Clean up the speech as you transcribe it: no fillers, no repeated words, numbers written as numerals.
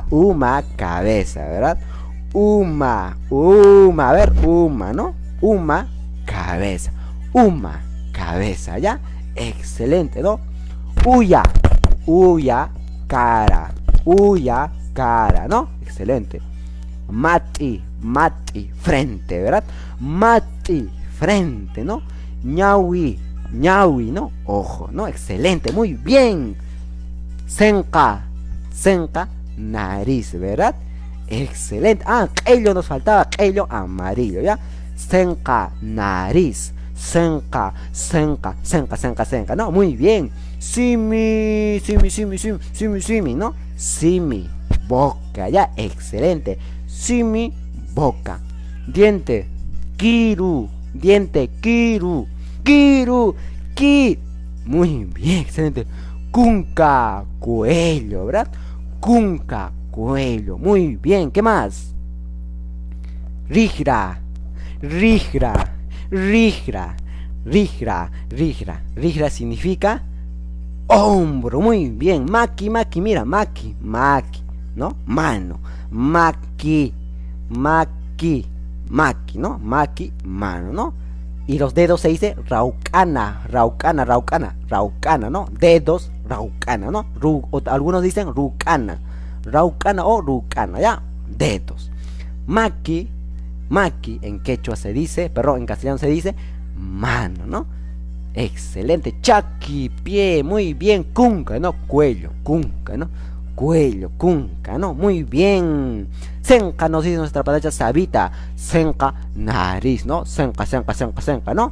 Uma, cabeza, ¿verdad? A ver, ¿no? Cabeza. Cabeza, ¿ya? Excelente, ¿no? Uya, cara. Cara, ¿no? Excelente. Mati, frente, ¿verdad? Mati, frente, ¿no? Ñawi, ¿no? Ojo, ¿no? Excelente, muy bien. Senka, nariz, ¿verdad? Excelente. Quello nos faltaba, quello amarillo, ¿ya? Senka, nariz. Senka, ¿no? Muy bien. Simi, ¿no? Simi, boca, ¿ya? Excelente. Simi, boca. Diente, kiru, muy bien, excelente. Kunka, cuello, ¿verdad? Kunka, cuello, muy bien. ¿Qué más? Rigra, significa hombro, muy bien. Maki, mira, maki, ¿no? Mano. Maki, ¿no? Maki, mano, ¿no? Y los dedos se dice raucana, ¿no? Dedos, raucana, ¿no? Algunos dicen rucana o rucana, ¿ya? Dedos. Maki, en quechua se dice, perdón, en castellano se dice mano, ¿no? Excelente. Chaki, pie, muy bien. Kunka, ¿no? Cuello, kunka, ¿no? Cuello, kunka, ¿no? Muy bien. Senka nos dice nuestra pantalla Sabita. Senka, nariz, ¿no? Senka, ¿no?